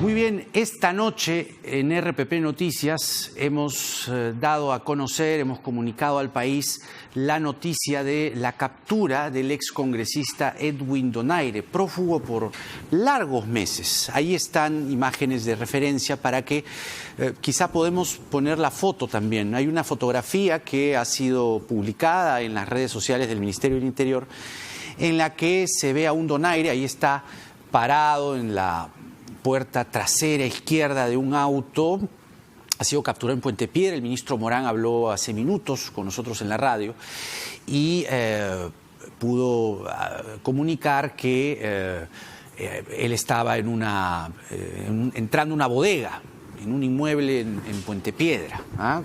Muy bien, esta noche en RPP Noticias hemos dado a conocer, hemos comunicado al país la noticia de la captura del excongresista Edwin Donaire, prófugo por largos meses. Ahí están imágenes de referencia para que quizá podemos poner la foto también. Hay una fotografía que ha sido publicada en las redes sociales del Ministerio del Interior en la que se ve a un Donaire, ahí está parado en la puerta trasera izquierda de un auto. Ha sido capturado en Puente Piedra. El ministro Morán habló hace minutos con nosotros en la radio y pudo comunicar que él estaba entrando a una bodega, en un inmueble en Puente Piedra.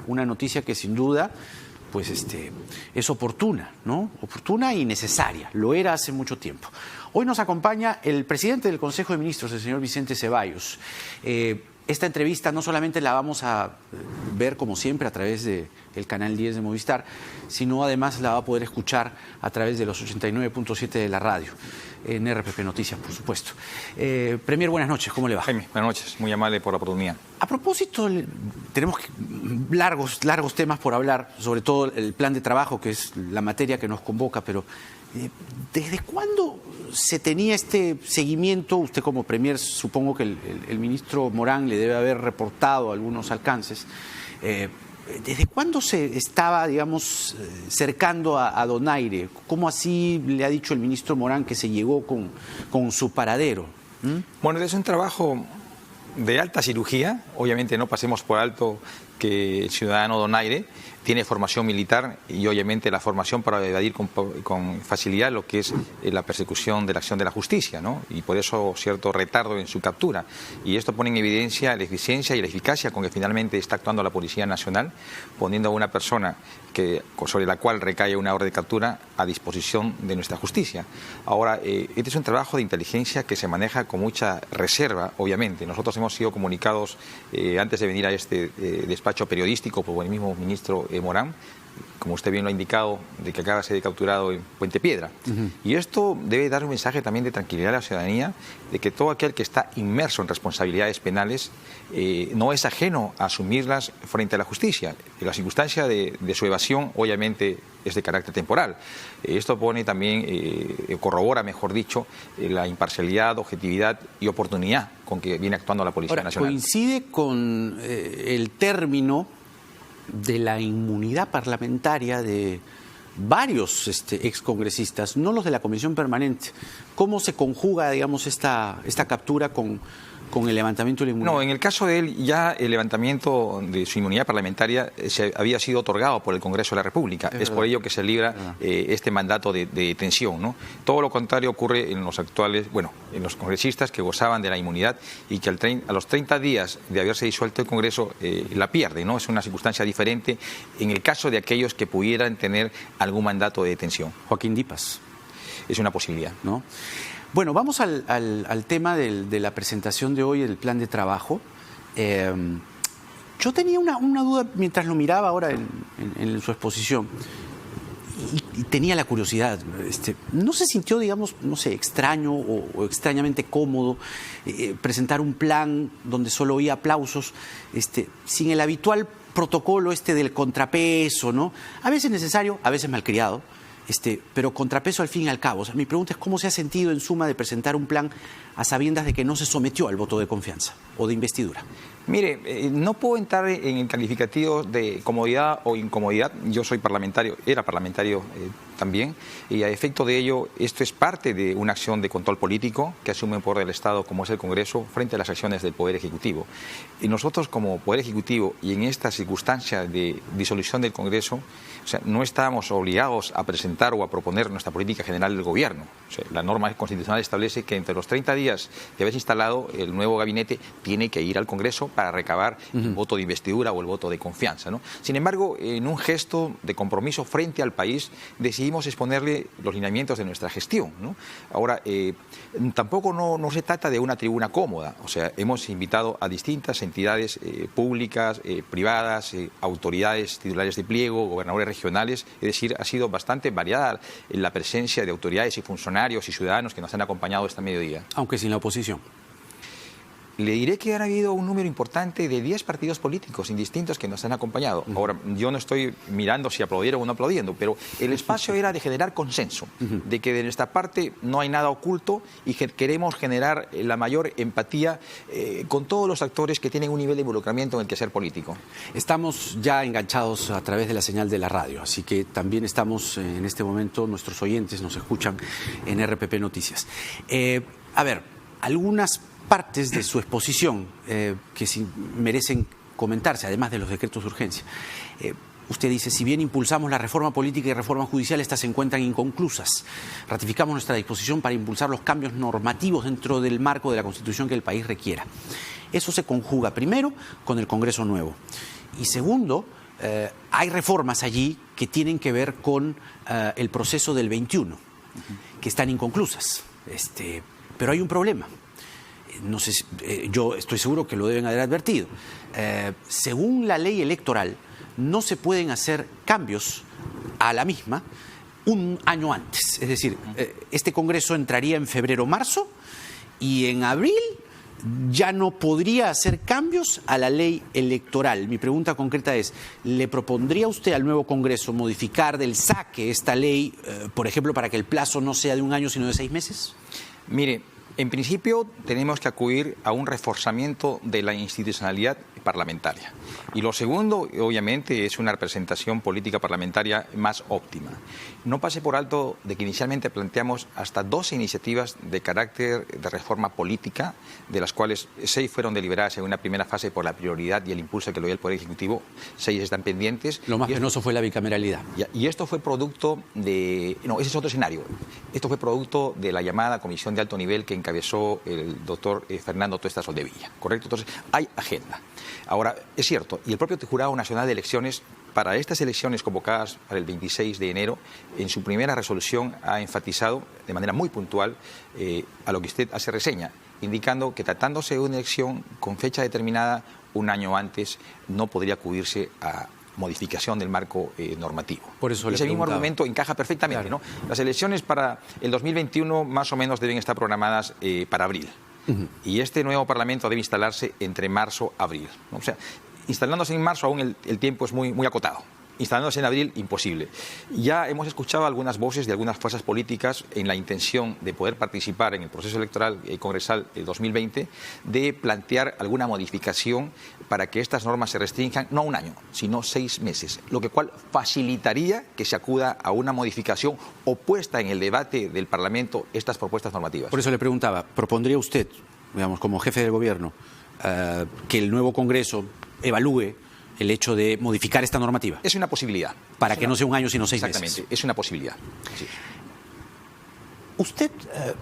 Una noticia que sin duda pues es oportuna, ¿no? Oportuna y necesaria. Lo era hace mucho tiempo. Hoy nos acompaña el presidente del Consejo de Ministros, el señor Vicente Ceballos. Esta entrevista no solamente la vamos a ver, como siempre, a través del canal 10 de Movistar, sino además la va a poder escuchar a través de los 89.7 de la radio, en RPP Noticias, por supuesto. Premier, buenas noches, ¿cómo le va? Jaime, buenas noches, muy amable por la oportunidad. A propósito, tenemos largos temas por hablar, sobre todo el plan de trabajo, que es la materia que nos convoca, pero ¿desde cuándo se tenía este seguimiento? Usted como Premier, supongo que el ministro Morán le debe haber reportado algunos alcances. ¿Desde cuándo se estaba, digamos, cercando a Donaire? ¿Cómo así le ha dicho el ministro Morán que se llegó con su paradero? Bueno, es un trabajo de alta cirugía. Obviamente no pasemos por alto que el ciudadano Donaire tiene formación militar y obviamente la formación para evadir con facilidad lo que es la persecución de la acción de la justicia, ¿no? Y por eso cierto retardo en su captura. Y esto pone en evidencia la eficiencia y la eficacia con que finalmente está actuando la Policía Nacional, poniendo a una persona sobre la cual recae una orden de captura a disposición de nuestra justicia. Ahora, este es un trabajo de inteligencia que se maneja con mucha reserva, obviamente. Nosotros hemos sido comunicados antes de venir a este despacho periodístico por el mismo ministro Morán, como usted bien lo ha indicado, de que acaba de ser capturado en Puente Piedra. Y esto debe dar un mensaje también de tranquilidad a la ciudadanía, de que todo aquel que está inmerso en responsabilidades penales no es ajeno a asumirlas frente a la justicia. La circunstancia de su evasión, obviamente, es de carácter temporal. Esto pone también, corrobora, mejor dicho, la imparcialidad, objetividad y oportunidad con que viene actuando la Policía Nacional. Coincide con el término de la inmunidad parlamentaria de varios excongresistas, no los de la Comisión Permanente. ¿Cómo se conjuga, digamos, esta captura con el levantamiento de la inmunidad? No, en el caso de él, ya el levantamiento de su inmunidad parlamentaria había sido otorgado por el Congreso de la República. Es por ello que se libra este mandato de detención, ¿no? Todo lo contrario ocurre en los actuales, en los congresistas que gozaban de la inmunidad y que a los 30 días de haberse disuelto el Congreso la pierden, ¿no? Es una circunstancia diferente en el caso de aquellos que pudieran tener algún mandato de detención. Joaquín Dipas. Es una posibilidad, ¿no? Bueno, vamos al tema de la presentación de hoy, el plan de trabajo. Yo tenía una duda mientras lo miraba ahora en su exposición y tenía la curiosidad. ¿No se sintió, digamos, no sé, extraño o extrañamente cómodo presentar un plan donde solo oía aplausos, sin el habitual protocolo del contrapeso, ¿no? A veces necesario, a veces malcriado. Pero contrapeso al fin y al cabo. O sea, mi pregunta es cómo se ha sentido en suma de presentar un plan a sabiendas de que no se sometió al voto de confianza o de investidura. Mire, no puedo entrar en el calificativo de comodidad o incomodidad. Yo soy parlamentario, era parlamentario también, y a efecto de ello, esto es parte de una acción de control político que asume un poder del Estado, como es el Congreso, frente a las acciones del Poder Ejecutivo. Y nosotros, como Poder Ejecutivo, y en esta circunstancia de disolución del Congreso, o sea, no estábamos obligados a presentar o a proponer nuestra política general del Gobierno. O sea, la norma constitucional establece que entre los 30 días de haberse instalado, el nuevo gabinete tiene que ir al Congreso para recabar el voto de investidura o el voto de confianza, ¿no? Sin embargo, en un gesto de compromiso frente al país, decidimos exponerle los lineamientos de nuestra gestión, ¿no? Ahora, tampoco no se trata de una tribuna cómoda. O sea, hemos invitado a distintas entidades públicas, privadas, autoridades titulares de pliego, gobernadores regionales. Es decir, ha sido bastante variada la presencia de autoridades y funcionarios y ciudadanos que nos han acompañado esta mediodía. Aunque sin la oposición. Le diré que han habido un número importante de 10 partidos políticos indistintos que nos han acompañado. Ahora, yo no estoy mirando si aplaudieron o no aplaudiendo, pero el espacio era de generar consenso, de que de nuestra parte no hay nada oculto y que queremos generar la mayor empatía con todos los actores que tienen un nivel de involucramiento en el quehacer político. Estamos ya enganchados a través de la señal de la radio, así que también estamos en este momento, nuestros oyentes nos escuchan en RPP Noticias. A ver, algunas partes de su exposición que sí merecen comentarse, además de los decretos de urgencia. Usted dice, si bien impulsamos la reforma política y reforma judicial, estas se encuentran inconclusas. Ratificamos nuestra disposición para impulsar los cambios normativos dentro del marco de la Constitución que el país requiera. Eso se conjuga, primero, con el Congreso nuevo. Y segundo, hay reformas allí que tienen que ver con el proceso del 21, que están inconclusas. Pero hay un problema. No sé, yo estoy seguro que lo deben haber advertido. Según la ley electoral, no se pueden hacer cambios a la misma un año antes. Es decir, este Congreso entraría en febrero-marzo y en abril ya no podría hacer cambios a la ley electoral. Mi pregunta concreta es, ¿le propondría usted al nuevo Congreso modificar del saque esta ley, por ejemplo, para que el plazo no sea de un año sino de 6 meses? Mire, en principio tenemos que acudir a un reforzamiento de la institucionalidad parlamentaria. Y lo segundo, obviamente, es una representación política parlamentaria más óptima. No pase por alto de que inicialmente planteamos hasta 12 iniciativas de carácter de reforma política, de las cuales 6 fueron deliberadas en una primera fase por la prioridad y el impulso que le dio el Poder Ejecutivo, 6 están pendientes. Lo más penoso fue la bicameralidad. Y esto fue producto de... No, ese es otro escenario. Esto fue producto de la llamada comisión de alto nivel que encabezó el doctor Fernando Tuesta Soldevilla, ¿correcto? Entonces, hay agenda. Ahora, es cierto, y el propio Jurado Nacional de Elecciones, para estas elecciones convocadas para el 26 de enero, en su primera resolución ha enfatizado de manera muy puntual a lo que usted hace reseña, indicando que tratándose de una elección con fecha determinada un año antes, no podría acudirse a modificación del marco normativo. Por eso ese mismo argumento encaja perfectamente, claro, ¿no? Las elecciones para el 2021 más o menos deben estar programadas para abril. Y este nuevo Parlamento debe instalarse entre marzo y abril, ¿no? O sea, instalándose en marzo aún el tiempo es muy acotado. Instalándose en abril, imposible. Ya hemos escuchado algunas voces de algunas fuerzas políticas en la intención de poder participar en el proceso electoral congresal de 2020, de plantear alguna modificación para que estas normas se restrinjan no a un año, sino 6 meses, lo que cual facilitaría que se acuda a una modificación opuesta en el debate del Parlamento estas propuestas normativas. Por eso le preguntaba, ¿propondría usted, digamos, como jefe del gobierno, que el nuevo Congreso evalúe el hecho de modificar esta normativa? Es una posibilidad. Para que no sea un año, sino 6 meses. Exactamente, es una posibilidad. Sí. ¿Usted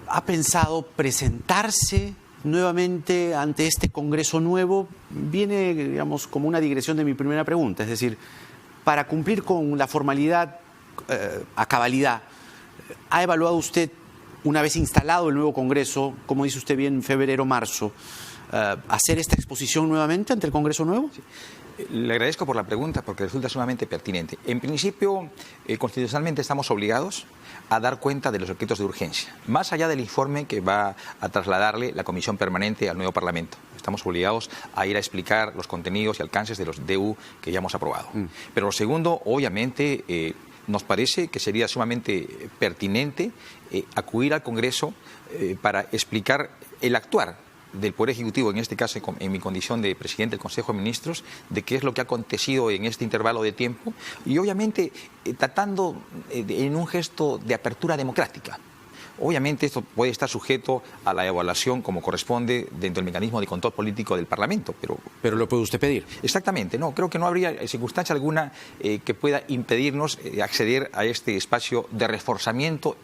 ha pensado presentarse nuevamente ante este Congreso nuevo? Viene, digamos, como una digresión de mi primera pregunta. Es decir, para cumplir con la formalidad a cabalidad, ¿ha evaluado usted, una vez instalado el nuevo Congreso, como dice usted bien, febrero-marzo, hacer esta exposición nuevamente ante el Congreso nuevo? Sí. Le agradezco por la pregunta porque resulta sumamente pertinente. En principio, constitucionalmente estamos obligados a dar cuenta de los decretos de urgencia, más allá del informe que va a trasladarle la Comisión Permanente al nuevo Parlamento. Estamos obligados a ir a explicar los contenidos y alcances de los DU que ya hemos aprobado. Pero lo segundo, obviamente, nos parece que sería sumamente pertinente acudir al Congreso para explicar el actuar del Poder Ejecutivo, en este caso en mi condición de presidente del Consejo de Ministros, de qué es lo que ha acontecido en este intervalo de tiempo y obviamente tratando en un gesto de apertura democrática. Obviamente esto puede estar sujeto a la evaluación como corresponde dentro del mecanismo de control político del Parlamento. Pero lo puede usted pedir. Exactamente, no, creo que no habría circunstancia alguna que pueda impedirnos acceder a este espacio de reforzamiento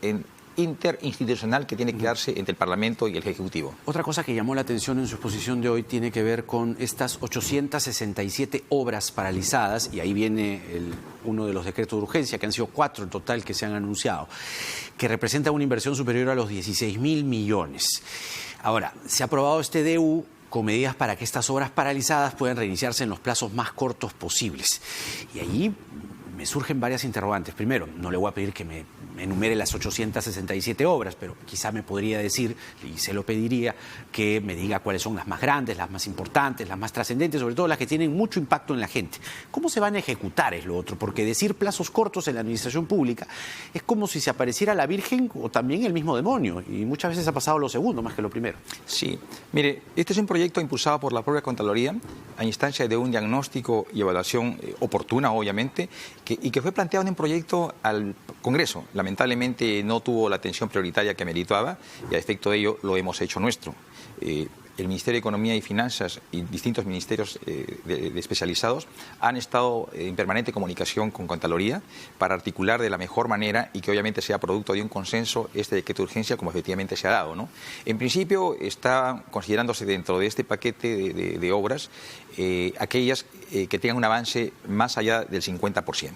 interinstitucional que tiene que darse entre el Parlamento y el Ejecutivo. Otra cosa que llamó la atención en su exposición de hoy tiene que ver con estas 867 obras paralizadas, y ahí viene uno de los decretos de urgencia, que han sido 4 en total que se han anunciado, que representa una inversión superior a los 16.000 millones. Ahora, se ha aprobado este DU con medidas para que estas obras paralizadas puedan reiniciarse en los plazos más cortos posibles. Y allí me surgen varias interrogantes. Primero, no le voy a pedir que me enumere las 867 obras, pero quizá me podría decir, y se lo pediría, que me diga cuáles son las más grandes, las más importantes, las más trascendentes, sobre todo las que tienen mucho impacto en la gente. ¿Cómo se van a ejecutar es lo otro? Porque decir plazos cortos en la administración pública es como si se apareciera la Virgen o también el mismo demonio, y muchas veces ha pasado lo segundo más que lo primero. Sí, mire, este es un proyecto impulsado por la propia Contraloría a instancia de un diagnóstico y evaluación oportuna, obviamente, y que fue planteado en un proyecto al Congreso. Lamentablemente no tuvo la atención prioritaria que meritaba y a efecto de ello lo hemos hecho nuestro. El Ministerio de Economía y Finanzas y distintos ministerios especializados han estado en permanente comunicación con Contraloría para articular de la mejor manera y que obviamente sea producto de un consenso este decreto de urgencia como efectivamente se ha dado, ¿no? En principio está considerándose dentro de este paquete de obras aquellas que tengan un avance más allá del 50%.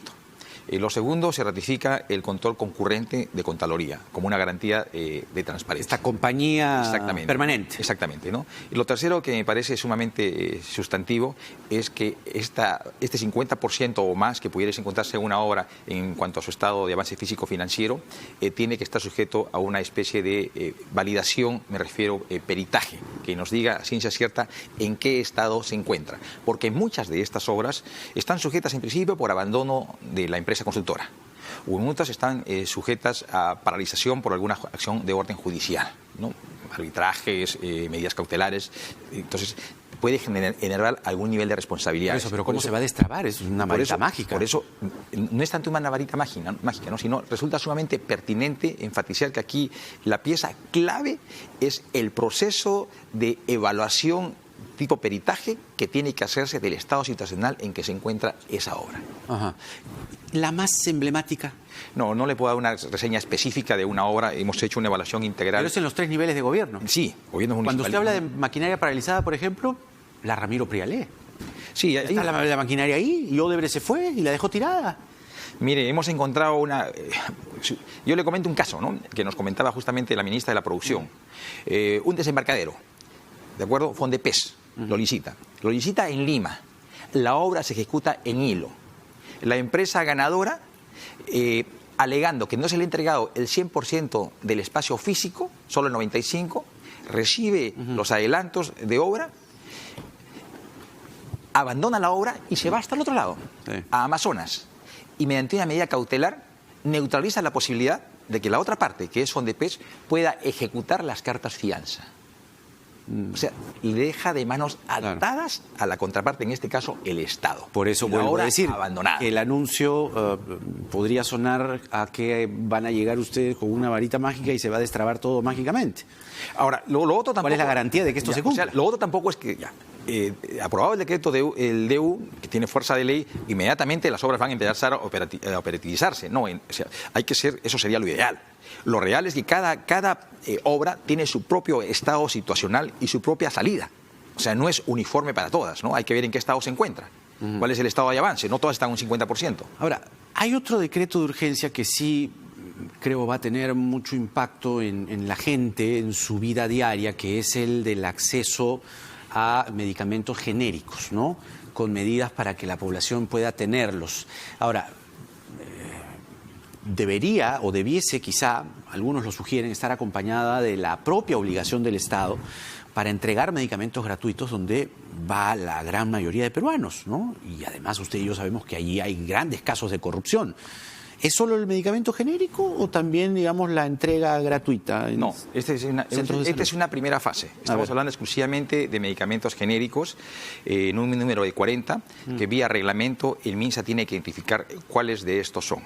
Lo segundo, se ratifica el control concurrente de Contraloría como una garantía de transparencia. Esta compañía permanente. Exactamente, ¿no? Y lo tercero que me parece sumamente sustantivo es que este 50% o más que pudiera encontrarse en una obra en cuanto a su estado de avance físico-financiero tiene que estar sujeto a una especie de validación, me refiero peritaje, que nos diga a ciencia cierta en qué estado se encuentra. Porque muchas de estas obras están sujetas en principio por abandono de la empresa constructora, o muchas están sujetas a paralización por alguna acción de orden judicial, ¿no? Arbitrajes, medidas cautelares. Entonces puede generar algún nivel de responsabilidad. Pero ¿cómo se va a destrabar? Es una varita mágica. Por eso no es tanto una varita mágica, ¿no? Sino resulta sumamente pertinente enfatizar que aquí la pieza clave es el proceso de evaluación tipo peritaje que tiene que hacerse del estado situacional en que se encuentra esa obra. Ajá. ¿La más emblemática? No le puedo dar una reseña específica de una obra. Hemos hecho una evaluación integral. Pero es en los 3 niveles de gobierno. Sí, gobierno municipal. Cuando usted habla de maquinaria paralizada, por ejemplo, la Ramiro Prialé. Sí, está la maquinaria ahí y Odebrecht se fue y la dejó tirada. Mire, hemos encontrado una... Yo le comento un caso, ¿no?, que nos comentaba justamente la ministra de la Producción. Un desembarcadero, ¿de acuerdo? Fondepes lo licita. Lo licita en Lima. La obra se ejecuta en Hilo. La empresa ganadora, alegando que no se le ha entregado el 100% del espacio físico, solo el 95%, recibe los adelantos de obra, abandona la obra y se va hasta el otro lado, a Amazonas. Y mediante una medida cautelar neutraliza la posibilidad de que la otra parte, que es Fondepes, pueda ejecutar las cartas fianza. O sea, le deja de manos atadas a la contraparte, en este caso el Estado. Por eso vuelvo a decir abandonada. Que el anuncio podría sonar a que van a llegar ustedes con una varita mágica y se va a destrabar todo mágicamente. Ahora, lo otro tampoco... ¿Cuál es la garantía de que esto se cumpla? O sea, lo otro tampoco es que aprobado el decreto el DU, que tiene fuerza de ley, inmediatamente las obras van a empezar a operativizarse. No, o sea, hay que ser, eso sería lo ideal. Lo real es que cada obra tiene su propio estado situacional y su propia salida. O sea, no es uniforme para todas, ¿no? Hay que ver en qué estado se encuentra. ¿Cuál es el estado de avance? No todas están un 50%. Ahora, hay otro decreto de urgencia que sí creo va a tener mucho impacto en la gente, en su vida diaria, que es el del acceso a medicamentos genéricos, ¿no?, con medidas para que la población pueda tenerlos. Ahora, debería o debiese, quizá, algunos lo sugieren, estar acompañada de la propia obligación del Estado para entregar medicamentos gratuitos donde va la gran mayoría de peruanos, ¿no? Y además usted y yo sabemos que allí hay grandes casos de corrupción. ¿Es solo el medicamento genérico o también, digamos, la entrega gratuita? No, esta es una primera fase. Estamos hablando exclusivamente de medicamentos genéricos en un número de 40, que vía reglamento el MINSA tiene que identificar cuáles de estos son.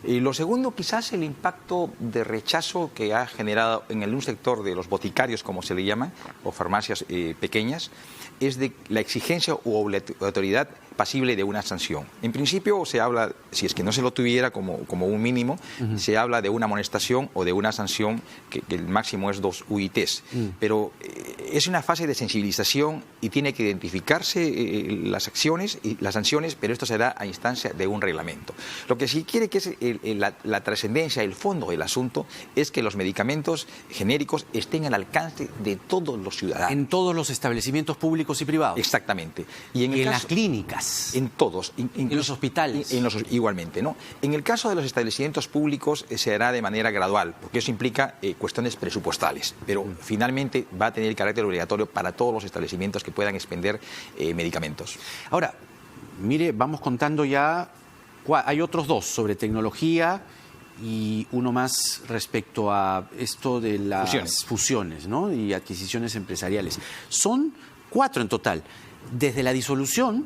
Y lo segundo, quizás el impacto de rechazo que ha generado en un sector de los boticarios, como se le llama, o farmacias pequeñas, es de la exigencia u obligatoriedad pasible de una sanción. En principio se habla, si es que no se lo tuviera como un mínimo, se habla de una amonestación o de una sanción que el máximo es 2 UITs. Pero Es una fase de sensibilización y tiene que identificarse las acciones y las sanciones, pero esto será a instancia de un reglamento. Lo que sí quiere que es la trascendencia, el fondo del asunto, es que los medicamentos genéricos estén al alcance de todos los ciudadanos. En todos los establecimientos públicos y privados. Exactamente. Y en las clínicas. En todos. En los hospitales. Igualmente, ¿no? En el caso de los establecimientos públicos se hará de manera gradual, porque eso implica cuestiones presupuestales, pero finalmente va a tener el carácter obligatorio para todos los establecimientos que puedan expender medicamentos. Ahora, mire, vamos contando ya, hay otros dos sobre tecnología y uno más respecto a esto de las fusiones, ¿no? Y adquisiciones empresariales. Son 4 en total. Desde la disolución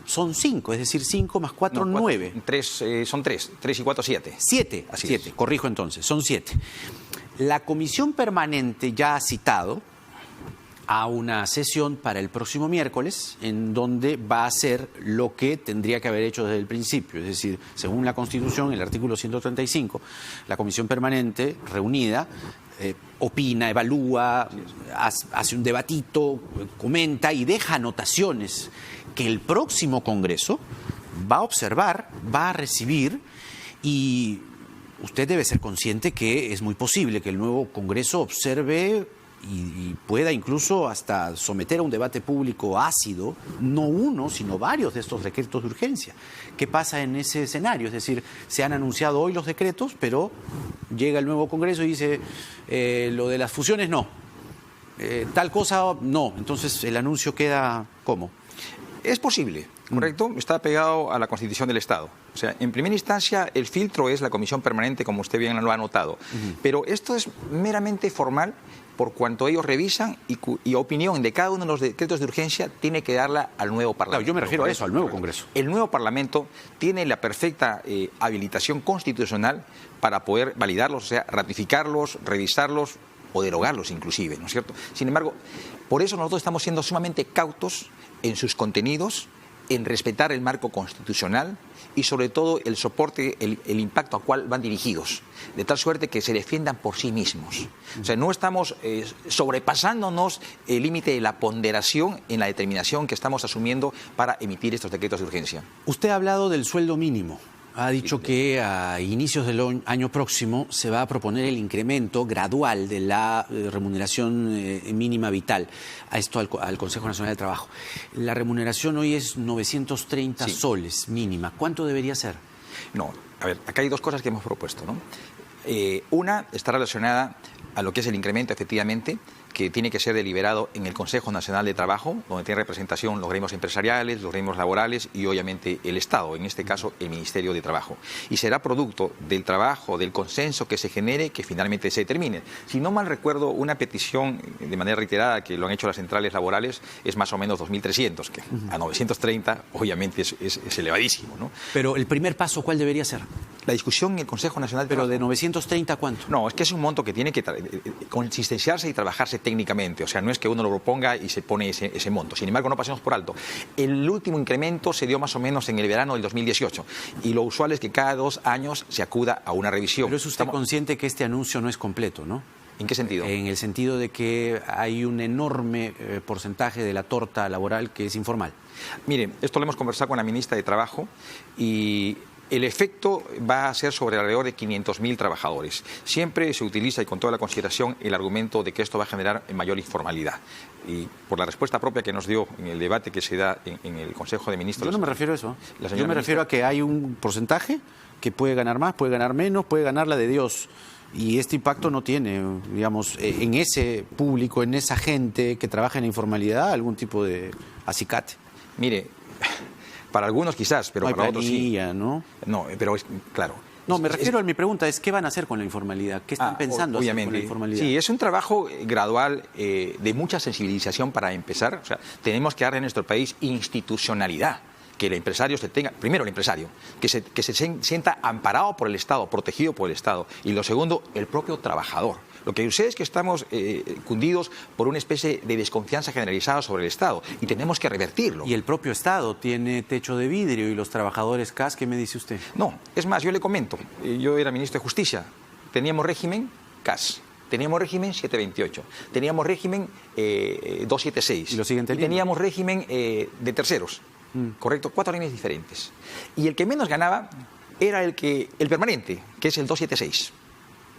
son 5, es decir, 5 más 4, 9. Son 3 y 4, 7. 7, así 7, corrijo entonces, son 7. La comisión permanente ya ha citado a una sesión para el próximo miércoles en donde va a hacer lo que tendría que haber hecho desde el principio. Es decir, según la Constitución, el artículo 135, la comisión permanente reunida opina, evalúa, hace un debatito, comenta y deja anotaciones que el próximo Congreso va a observar, va a recibir, y usted debe ser consciente que es muy posible que el nuevo Congreso observe y pueda incluso hasta someter a un debate público ácido, no uno, sino varios de estos decretos de urgencia. ¿Qué pasa en ese escenario? Es decir, se han anunciado hoy los decretos, pero llega el nuevo Congreso y dice, lo de las fusiones no, tal cosa no. Entonces, ¿el anuncio queda cómo? Es posible, ¿correcto? Está pegado a la Constitución del Estado. O sea, en primera instancia, el filtro es la comisión permanente, como usted bien lo ha notado. Pero esto es meramente formal, por cuanto ellos revisan y opinión de cada uno de los decretos de urgencia tiene que darla al nuevo Parlamento. Claro, yo me refiero a eso, al nuevo Congreso. El nuevo Parlamento tiene la perfecta habilitación constitucional para poder validarlos, o sea, ratificarlos, revisarlos o derogarlos inclusive, ¿no es cierto? Sin embargo, por eso nosotros estamos siendo sumamente cautos en sus contenidos, en respetar el marco constitucional y sobre todo el soporte, el impacto al cual van dirigidos, de tal suerte que se defiendan por sí mismos. O sea, no estamos sobrepasándonos el límite de la ponderación en la determinación que estamos asumiendo para emitir estos decretos de urgencia. Usted ha hablado del sueldo mínimo. Ha dicho que a inicios del año próximo se va a proponer el incremento gradual de la remuneración mínima vital, a esto al Consejo Nacional de Trabajo. La remuneración hoy es 930 soles mínima. ¿Cuánto debería ser? No, a ver, acá hay dos cosas que hemos propuesto, ¿no? Una está relacionada a lo que es el incremento, efectivamente, que tiene que ser deliberado en el Consejo Nacional de Trabajo, donde tiene representación los gremios empresariales, los gremios laborales y obviamente el Estado, en este caso el Ministerio de Trabajo. Y será producto del trabajo, del consenso que se genere, que finalmente se determine. Si no mal recuerdo, una petición de manera reiterada que lo han hecho las centrales laborales es más o menos 2.300, que a 930 obviamente es elevadísimo, ¿no? Pero el primer paso, ¿cuál debería ser? La discusión en el Consejo Nacional de Trabajo. ¿Pero de 930 cuánto? No, es que es un monto que tiene que consistenciarse y trabajarse técnicamente. O sea, no es que uno lo proponga y se pone ese monto. Sin embargo, no pasemos por alto. El último incremento se dio más o menos en el verano del 2018. Y lo usual es que cada 2 años se acuda a una revisión. Pero es usted consciente que este anuncio no es completo, ¿no? ¿En qué sentido? En el sentido de que hay un enorme porcentaje de la torta laboral que es informal. Mire, esto lo hemos conversado con la ministra de Trabajo y el efecto va a ser sobre alrededor de 500.000 trabajadores. Siempre se utiliza, y con toda la consideración, el argumento de que esto va a generar mayor informalidad. Y por la respuesta propia que nos dio en el debate que se da en el Consejo de Ministros... Yo no me refiero a eso. Yo me refiero a que hay un porcentaje que puede ganar más, puede ganar menos, puede ganar la de Dios. Y este impacto no tiene, digamos, en ese público, en esa gente que trabaja en la informalidad, algún tipo de acicate. Mire, para algunos quizás, pero no hay para planilla, otros sí. ¿no? No, pero es claro. No, me refiero a mi pregunta, es ¿qué van a hacer con la informalidad? ¿Qué están pensando hacer con la informalidad? Sí, es un trabajo gradual de mucha sensibilización para empezar. O sea, tenemos que dar en nuestro país institucionalidad. Que el empresario se tenga, primero el empresario, que se sienta amparado por el Estado, protegido por el Estado. Y lo segundo, el propio trabajador. Lo que sucede es que estamos cundidos por una especie de desconfianza generalizada sobre el Estado y tenemos que revertirlo. Y el propio Estado tiene techo de vidrio y los trabajadores CAS, ¿qué me dice usted? No, es más, yo le comento, yo era ministro de Justicia, teníamos régimen CAS. teníamos régimen 728, teníamos régimen 276. ¿Y lo siguen teniendo? Y teníamos régimen de terceros, ¿correcto? 4 regímenes diferentes. Y el que menos ganaba era el permanente, que es el 276.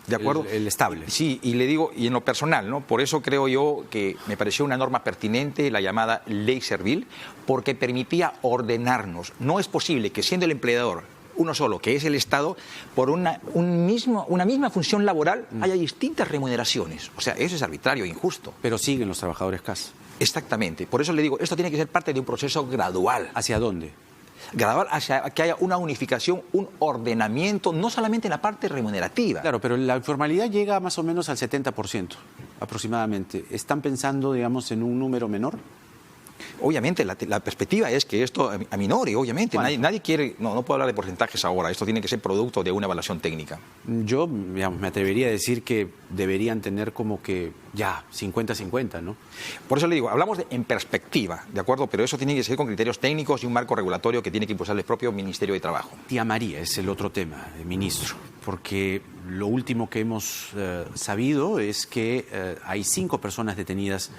¿De acuerdo? El estable. Sí, y le digo, y en lo personal, ¿no? Por eso creo yo que me pareció una norma pertinente la llamada ley servil, porque permitía ordenarnos. No es posible que siendo el empleador uno solo, que es el Estado, por una misma función laboral haya distintas remuneraciones. O sea, eso es arbitrario e injusto. Pero siguen los trabajadores CAS. Exactamente. Por eso le digo, esto tiene que ser parte de un proceso gradual. ¿Hacia dónde? Gradual hacia que haya una unificación, un ordenamiento, no solamente en la parte remunerativa. Claro, pero la informalidad llega más o menos al 70% aproximadamente. ¿Están pensando, digamos, en un número menor? Obviamente, la perspectiva es que esto aminore, obviamente. Nadie quiere, no puedo hablar de porcentajes ahora, esto tiene que ser producto de una evaluación técnica. Yo, digamos, me atrevería a decir que deberían tener como que ya 50-50, ¿no? Por eso le digo, hablamos en perspectiva, ¿de acuerdo? Pero eso tiene que ser con criterios técnicos y un marco regulatorio que tiene que impulsar el propio Ministerio de Trabajo. Tía María es el otro tema, ministro, porque lo último que hemos sabido es que hay 5 personas detenidas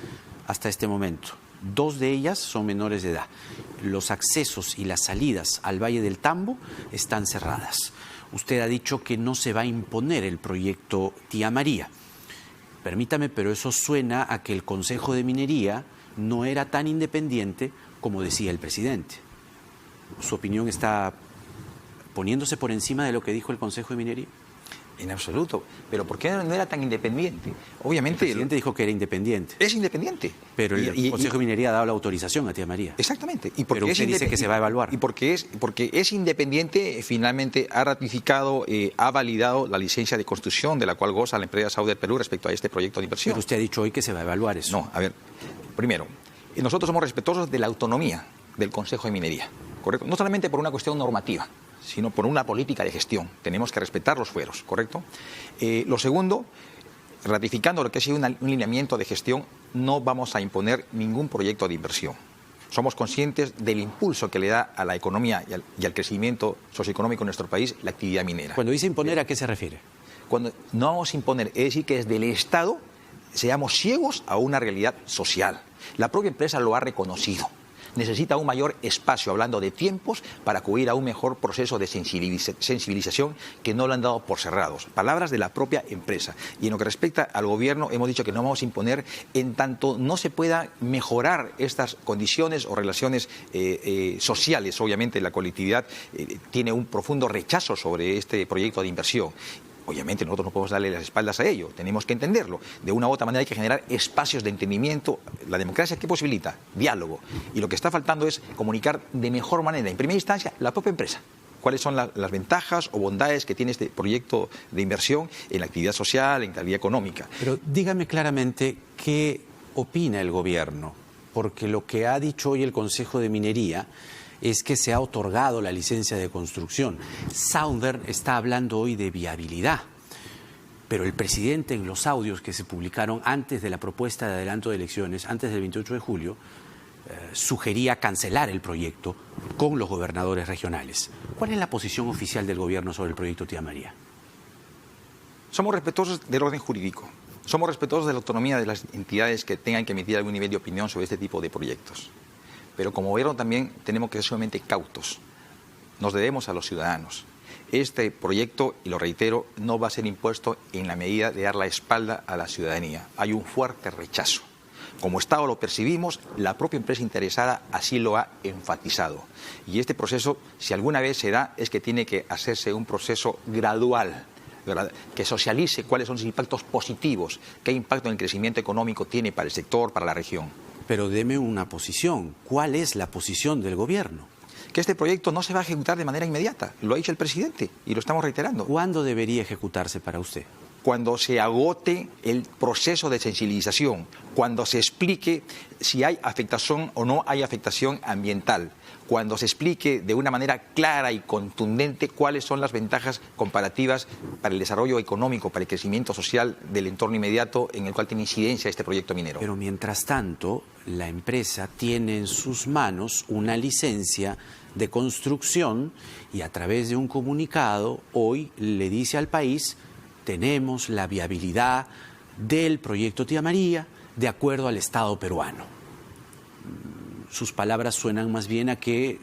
hasta este momento. 2 de ellas son menores de edad. Los accesos y las salidas al Valle del Tambo están cerradas. Usted ha dicho que no se va a imponer el proyecto Tía María. Permítame, pero eso suena a que el Consejo de Minería no era tan independiente como decía el presidente. ¿Su opinión está poniéndose por encima de lo que dijo el Consejo de Minería? En absoluto. ¿Pero por qué no era tan independiente? Obviamente... El presidente dijo que era independiente. Es independiente. Pero el Consejo de Minería ha dado la autorización a Tía María. Exactamente. Y pero usted dice que se va a evaluar. Y porque es independiente, finalmente ha ratificado, ha validado la licencia de construcción de la cual goza la empresa Sauder Perú respecto a este proyecto de inversión. Pero usted ha dicho hoy que se va a evaluar eso. No, a ver, primero, nosotros somos respetuosos de la autonomía del Consejo de Minería, ¿correcto? No solamente por una cuestión normativa, sino por una política de gestión. Tenemos que respetar los fueros, ¿correcto? Lo segundo, ratificando lo que ha sido un lineamiento de gestión, no vamos a imponer ningún proyecto de inversión. Somos conscientes del impulso que le da a la economía y al crecimiento socioeconómico en nuestro país la actividad minera. Cuando dice imponer, ¿a qué se refiere? Cuando no vamos a imponer, es decir, que desde el Estado seamos ciegos a una realidad social. La propia empresa lo ha reconocido. Necesita un mayor espacio, hablando de tiempos, para acudir a un mejor proceso de sensibilización que no lo han dado por cerrados. Palabras de la propia empresa. Y en lo que respecta al gobierno, hemos dicho que no vamos a imponer en tanto no se pueda mejorar estas condiciones o relaciones sociales. Obviamente la colectividad tiene un profundo rechazo sobre este proyecto de inversión. Obviamente nosotros no podemos darle las espaldas a ello, tenemos que entenderlo. De una u otra manera hay que generar espacios de entendimiento. La democracia, ¿qué posibilita? Diálogo. Y lo que está faltando es comunicar de mejor manera, en primera instancia, la propia empresa. ¿Cuáles son las ventajas o bondades que tiene este proyecto de inversión en la actividad social, en la actividad económica? Pero dígame claramente qué opina el gobierno, porque lo que ha dicho hoy el Consejo de Minería es que se ha otorgado la licencia de construcción. Sauder está hablando hoy de viabilidad, pero el presidente en los audios que se publicaron antes de la propuesta de adelanto de elecciones, antes del 28 de julio, sugería cancelar el proyecto con los gobernadores regionales. ¿Cuál es la posición oficial del gobierno sobre el proyecto Tía María? Somos respetuosos del orden jurídico. Somos respetuosos de la autonomía de las entidades que tengan que emitir algún nivel de opinión sobre este tipo de proyectos. Pero como gobierno también tenemos que ser sumamente cautos. Nos debemos a los ciudadanos. Este proyecto, y lo reitero, no va a ser impuesto en la medida de dar la espalda a la ciudadanía. Hay un fuerte rechazo. Como Estado lo percibimos, la propia empresa interesada así lo ha enfatizado. Y este proceso, si alguna vez se da, es que tiene que hacerse un proceso gradual, ¿verdad?, que socialice cuáles son sus impactos positivos, qué impacto en el crecimiento económico tiene para el sector, para la región. Pero deme una posición. ¿Cuál es la posición del gobierno? Que este proyecto no se va a ejecutar de manera inmediata. Lo ha dicho el presidente y lo estamos reiterando. ¿Cuándo debería ejecutarse para usted? Cuando se agote el proceso de sensibilización, cuando se explique si hay afectación o no hay afectación ambiental, cuando se explique de una manera clara y contundente cuáles son las ventajas comparativas para el desarrollo económico, para el crecimiento social del entorno inmediato en el cual tiene incidencia este proyecto minero. Pero mientras tanto, la empresa tiene en sus manos una licencia de construcción y a través de un comunicado hoy le dice al país: tenemos la viabilidad del proyecto Tía María de acuerdo al Estado peruano. Sus palabras suenan más bien a que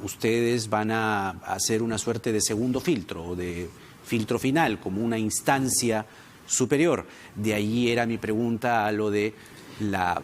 ustedes van a hacer una suerte de segundo filtro o de filtro final, como una instancia superior. De ahí era mi pregunta a lo de la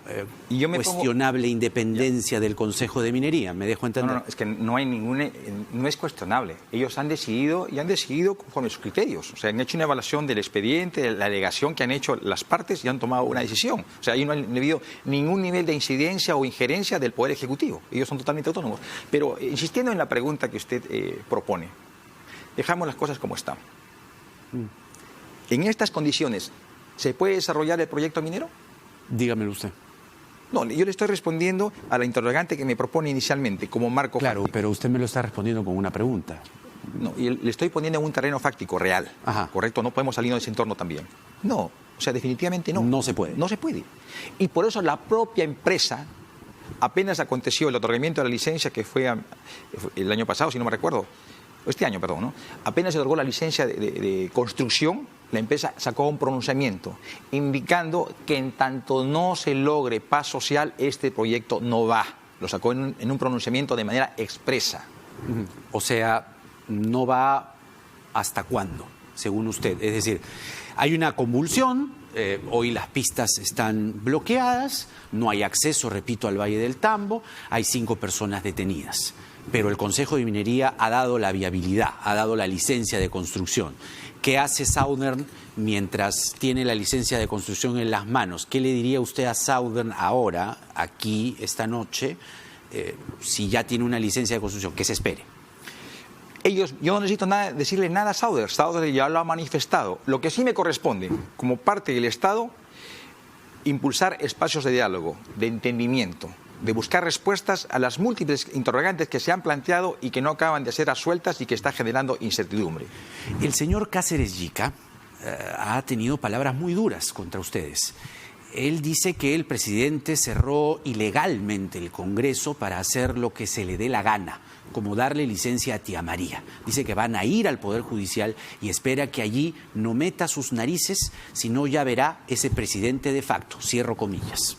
cuestionable independencia del Consejo de Minería. ¿Me dejo entender? No, es que no hay no es cuestionable. Ellos han decidido y han decidido conforme sus criterios. O sea, han hecho una evaluación del expediente, de la alegación que han hecho las partes y han tomado una decisión. O sea, ahí no ha habido ningún nivel de incidencia o injerencia del Poder Ejecutivo. Ellos son totalmente autónomos. Pero insistiendo en la pregunta que usted propone, dejamos las cosas como están. En estas condiciones, ¿se puede desarrollar el proyecto minero? Dígamelo usted. No, yo le estoy respondiendo a la interrogante que me propone inicialmente como marco Claro, fáctico. pero usted me lo está respondiendo con una pregunta. No, y le estoy poniendo en un terreno fáctico, real. Ajá. ¿Correcto? No podemos salirnos de ese entorno también. No, o sea, definitivamente no. No se puede. No se puede. Y por eso la propia empresa, apenas aconteció el otorgamiento de la licencia, que fue el año pasado, si no me recuerdo, este año, perdón, ¿no? Apenas se otorgó la licencia de construcción, la empresa sacó un pronunciamiento indicando que en tanto no se logre paz social, este proyecto no va. Lo sacó en un pronunciamiento de manera expresa. O sea, no va hasta cuándo, según usted. Es decir, hay una convulsión, hoy las pistas están bloqueadas, no hay acceso, repito, al Valle del Tambo, hay 5 personas detenidas. Pero el Consejo de Minería ha dado la viabilidad, ha dado la licencia de construcción. ¿Qué hace Southern mientras tiene la licencia de construcción en las manos? ¿Qué le diría usted a Southern ahora, aquí, esta noche, si ya tiene una licencia de construcción? ¿Qué se espere? Yo no necesito decirle nada a Southern. Southern ya lo ha manifestado. Lo que sí me corresponde, como parte del Estado, impulsar espacios de diálogo, de entendimiento, de buscar respuestas a las múltiples interrogantes que se han planteado y que no acaban de ser resueltas y que está generando incertidumbre. El señor Cáceres Yica ha tenido palabras muy duras contra ustedes. Él dice que el presidente cerró ilegalmente el Congreso para hacer lo que se le dé la gana, como darle licencia a Tía María. Dice que van a ir al Poder Judicial y espera que allí no meta sus narices, sino ya verá ese presidente de facto. Cierro comillas.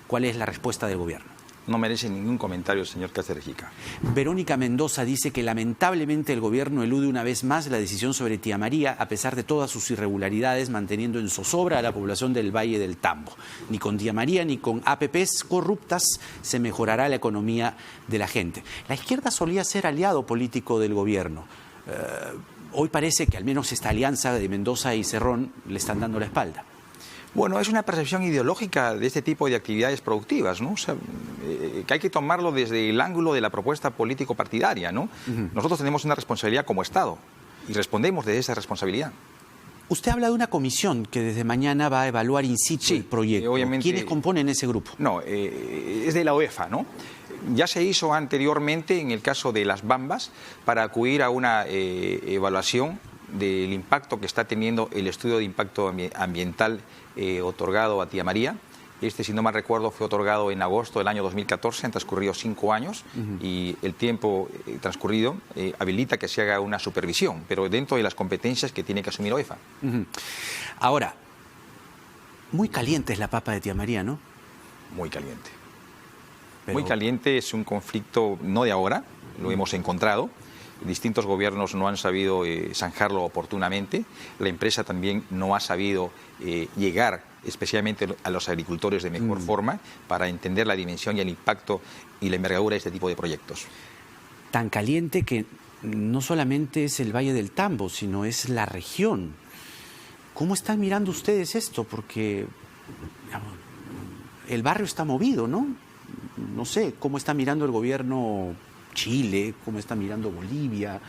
¿Cuál es la respuesta del gobierno? No merece ningún comentario, señor Cáceres Yica. Verónica Mendoza dice que lamentablemente el gobierno elude una vez más la decisión sobre Tía María, a pesar de todas sus irregularidades, manteniendo en zozobra a la población del Valle del Tambo. Ni con Tía María ni con APPs corruptas se mejorará la economía de la gente. La izquierda solía ser aliado político del gobierno. Hoy parece que al menos esta alianza de Mendoza y Cerrón le están dando la espalda. Bueno, es una percepción ideológica de este tipo de actividades productivas, ¿no? O sea, que hay que tomarlo desde el ángulo de la propuesta político-partidaria, ¿no? Nosotros tenemos una responsabilidad como Estado y respondemos de esa responsabilidad. Usted habla de una comisión que desde mañana va a evaluar in situ el proyecto. Obviamente, ¿Quiénes componen ese grupo? No, es de la UEFA, ¿no? Ya se hizo anteriormente en el caso de las Bambas para acudir a una evaluación del impacto que está teniendo el estudio de impacto ambiental otorgado a Tía María. Si no mal recuerdo, fue otorgado en agosto del año 2014, han transcurrido 5 años y el tiempo transcurrido habilita que se haga una supervisión, pero dentro de las competencias que tiene que asumir OEFA. Ahora, muy caliente es la papa de Tía María, ¿no? Muy caliente. Pero... Muy caliente, es un conflicto no de ahora, lo hemos encontrado. Distintos gobiernos no han sabido zanjarlo oportunamente. La empresa también no ha sabido llegar especialmente a los agricultores de mejor forma para entender la dimensión y el impacto y la envergadura de este tipo de proyectos. Tan caliente que no solamente es el Valle del Tambo, sino es la región. ¿Cómo están mirando ustedes esto? Porque digamos, el barrio está movido, ¿no? No sé, ¿cómo está mirando el gobierno Chile, cómo está mirando Bolivia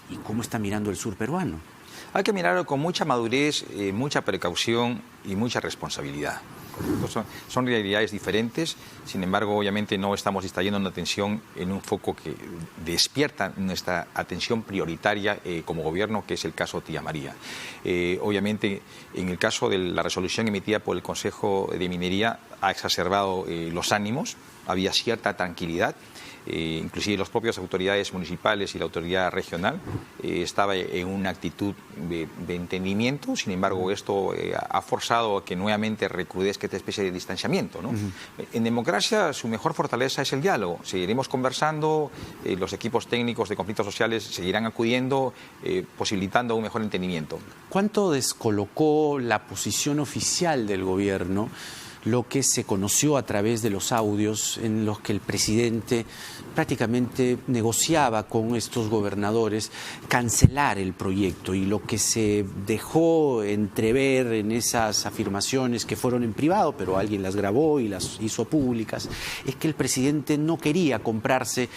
y cómo está mirando el sur peruano? Hay que mirarlo con mucha madurez, mucha precaución y mucha responsabilidad. Son realidades diferentes, sin embargo, obviamente no estamos distrayendo una atención en un foco que despierta nuestra atención prioritaria como gobierno, que es el caso Tía María. Obviamente, en el caso de la resolución emitida por el Consejo de Minería, ha exacerbado los ánimos, había cierta tranquilidad. Inclusive las propias autoridades municipales y la autoridad regional estaba en una actitud de entendimiento. Sin embargo, esto ha forzado a que nuevamente recrudezca esta especie de distanciamiento, ¿no? En democracia su mejor fortaleza es el diálogo. Seguiremos conversando, los equipos técnicos de conflictos sociales seguirán acudiendo, posibilitando un mejor entendimiento. ¿Cuánto descolocó la posición oficial del gobierno lo que se conoció a través de los audios en los que el presidente prácticamente negociaba con estos gobernadores cancelar el proyecto, y lo que se dejó entrever en esas afirmaciones que fueron en privado, pero alguien las grabó y las hizo públicas, es que el presidente no quería comprarse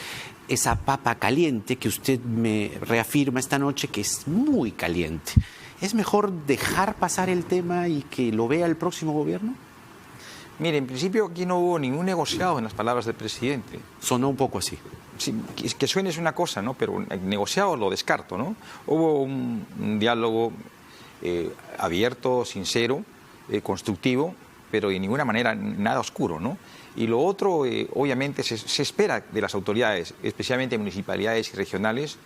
esa papa caliente que usted me reafirma esta noche que es muy caliente? ¿Es mejor dejar pasar el tema y que lo vea el próximo gobierno? Mire, en principio aquí no hubo ningún negociado en las palabras del presidente. Sonó un poco así. Sí, que suene es una cosa, ¿no? Pero negociado lo descarto, ¿no? Hubo un diálogo abierto, sincero, constructivo, pero de ninguna manera nada oscuro, ¿no? Y lo otro, obviamente, se espera de las autoridades, especialmente municipalidades y regionales,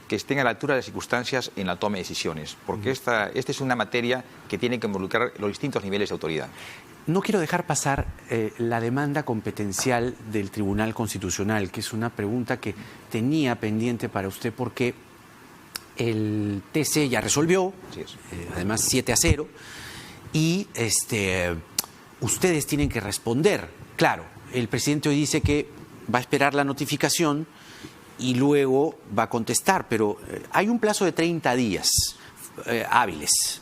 que estén a la altura de las circunstancias en la toma de decisiones, porque esta es una materia que tiene que involucrar los distintos niveles de autoridad. No quiero dejar pasar la demanda competencial del Tribunal Constitucional, que es una pregunta que tenía pendiente para usted, porque el TC ya resolvió, además 7-0, y ustedes tienen que responder. Claro, el presidente hoy dice que va a esperar la notificación y luego va a contestar, pero hay un plazo de 30 días hábiles.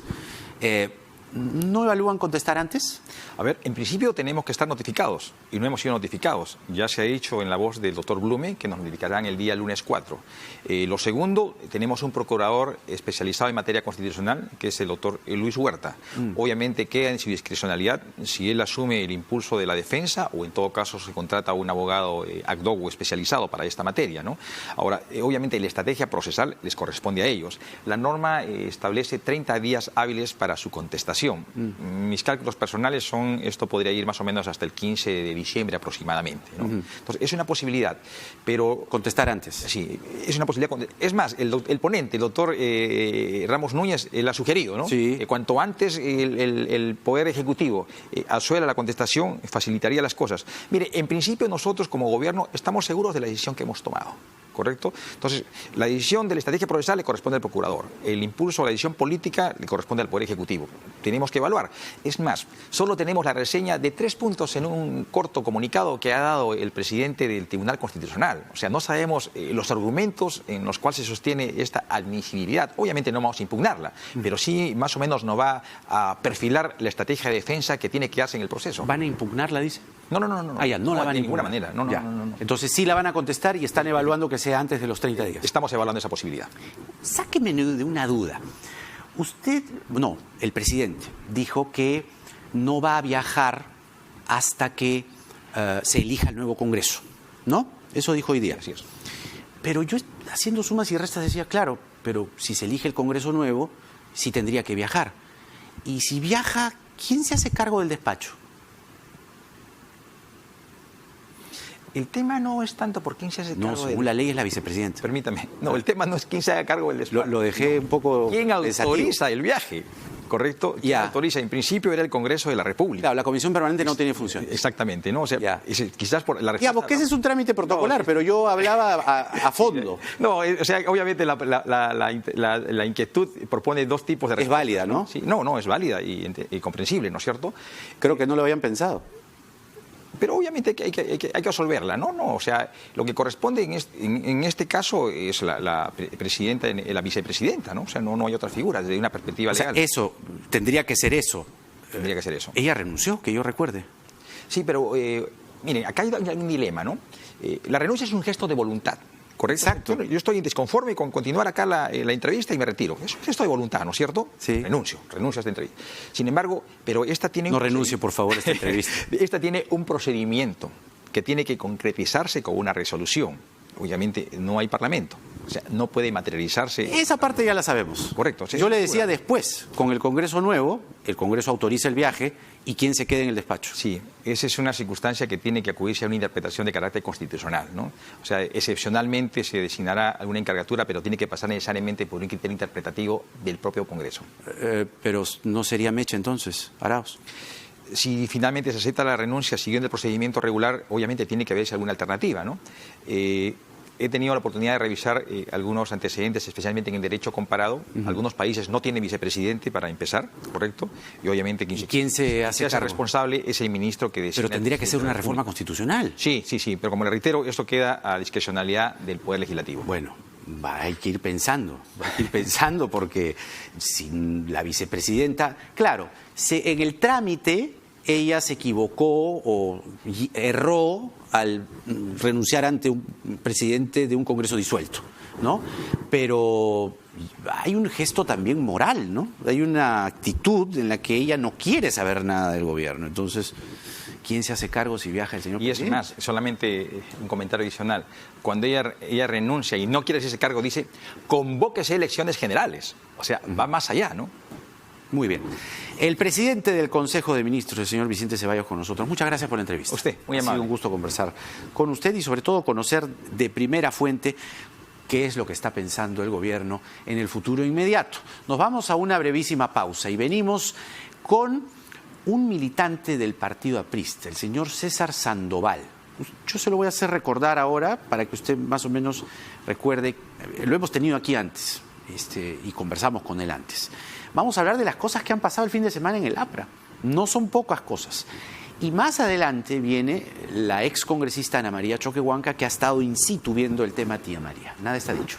¿No evalúan contestar antes? A ver, en principio tenemos que estar notificados y no hemos sido notificados. Ya se ha dicho en la voz del doctor Blume que nos notificarán el día lunes 4. Lo segundo, tenemos un procurador especializado en materia constitucional, que es el doctor Luis Huerta. Obviamente queda en su discrecionalidad si él asume el impulso de la defensa o en todo caso se contrata a un abogado ad hoc especializado para esta materia, ¿no? Ahora, obviamente la estrategia procesal les corresponde a ellos. La norma establece 30 días hábiles para su contestación. Mis cálculos personales son, esto podría ir más o menos hasta el 15 de diciembre aproximadamente, ¿no? Entonces, es una posibilidad, pero... Contestar antes. Sí, es una posibilidad. Es más, el ponente, el doctor Ramos Núñez, él ha sugerido, ¿no? Sí. Cuanto antes el Poder Ejecutivo asuela la contestación, facilitaría las cosas. Mire, en principio nosotros como gobierno estamos seguros de la decisión que hemos tomado, ¿correcto? Entonces, la decisión de la estrategia procesal le corresponde al procurador. El impulso a la decisión política le corresponde al Poder Ejecutivo. Tenemos que evaluar. Es más, solo tenemos la reseña de 3 puntos en un corto comunicado que ha dado el presidente del Tribunal Constitucional. O sea, no sabemos los argumentos en los cuales se sostiene esta admisibilidad. Obviamente no vamos a impugnarla, pero sí más o menos nos va a perfilar la estrategia de defensa que tiene que darse en el proceso. ¿Van a impugnarla, dice? No. Ah, ya, no la van a de ninguna impugnar. manera. No. Entonces sí la van a contestar y están evaluando que sea antes de los 30 días. Estamos evaluando esa posibilidad. Sáqueme de una duda. El presidente dijo que no va a viajar hasta que se elija el nuevo Congreso, ¿no? Eso dijo hoy día. Así es. Pero yo, haciendo sumas y restas, decía, claro, pero si se elige el Congreso nuevo, sí tendría que viajar. Y si viaja, ¿quién se hace cargo del despacho? El tema no es tanto por quién se hace cargo. No, según la ley es la vicepresidenta. Permítame. No, el tema no es quién se haga cargo del despacho. Lo dejé un poco... ¿Quién autoriza el viaje? ¿Correcto? ¿Quién autoriza? En principio era el Congreso de la República. Claro, la Comisión Permanente no tiene funciones. Exactamente, ¿no? O sea, quizás por la respuesta... Digamos que ese es un trámite protocolar, pero yo hablaba a fondo. No, o sea, obviamente la inquietud propone 2 tipos de respuesta. Es válida, ¿no? Sí, no, es válida y comprensible, ¿no es cierto? Creo que no lo habían pensado. Pero obviamente hay que resolverla, ¿no? O sea, lo que corresponde en este caso es la presidenta, la vicepresidenta, ¿no? O sea, no hay otra figura desde una perspectiva legal. Eso, tendría que ser eso. Tendría que ser eso. Ella renunció, que yo recuerde. Sí, pero, mire, acá hay un dilema, ¿no? La renuncia es un gesto de voluntad. ¿Correcto? Exacto. Yo estoy disconforme con continuar acá la entrevista y me retiro. Eso es gesto de voluntad, ¿no es cierto? Sí. Renuncio a esta entrevista. Sin embargo, pero esta tiene... No renuncie, por favor, a esta entrevista. Esta tiene un procedimiento que tiene que concretizarse con una resolución. Obviamente no hay parlamento. O sea, no puede materializarse. Esa parte ya la sabemos. Correcto. Sí, yo le decía después, con el Congreso nuevo, el Congreso autoriza el viaje y quién se quede en el despacho. Sí, esa es una circunstancia que tiene que acudirse a una interpretación de carácter constitucional, ¿no? O sea, excepcionalmente se designará alguna encargatura, pero tiene que pasar necesariamente por un criterio interpretativo del propio Congreso. Pero no sería Meche entonces, Arauz. Si finalmente se acepta la renuncia siguiendo el procedimiento regular, obviamente tiene que haberse alguna alternativa, ¿no? He tenido la oportunidad de revisar algunos antecedentes, especialmente en el derecho comparado. Algunos países no tienen vicepresidente para empezar, ¿correcto? Y obviamente ¿quién se hace cargo? Responsable es el ministro que decide. Pero tendría que ser una reforma constitucional. Sí, pero como le reitero, esto queda a discrecionalidad del Poder Legislativo. Bueno, hay que ir pensando porque sin la vicepresidenta, claro, en el trámite ella se equivocó o erró al renunciar ante un presidente de un Congreso disuelto, ¿no? Pero hay un gesto también moral, ¿no? Hay una actitud en la que ella no quiere saber nada del gobierno. Entonces, ¿quién se hace cargo si viaja el señor presidente? Y es más, solamente un comentario adicional. Cuando ella renuncia y no quiere hacerse cargo, dice, convóquese elecciones generales. O sea, va más allá, ¿no? Muy bien. El presidente del Consejo de Ministros, el señor Vicente Ceballos, con nosotros. Muchas gracias por la entrevista. Usted, muy amable. Ha sido un gusto conversar con usted y sobre todo conocer de primera fuente qué es lo que está pensando el gobierno en el futuro inmediato. Nos vamos a una brevísima pausa y venimos con un militante del partido aprista, el señor César Sandoval. Yo se lo voy a hacer recordar ahora para que usted más o menos recuerde. Lo hemos tenido aquí antes y conversamos con él antes. Vamos a hablar de las cosas que han pasado el fin de semana en el APRA. No son pocas cosas. Y más adelante viene la excongresista Ana María Choquehuanca, que ha estado in situ viendo el tema Tía María. Nada está dicho.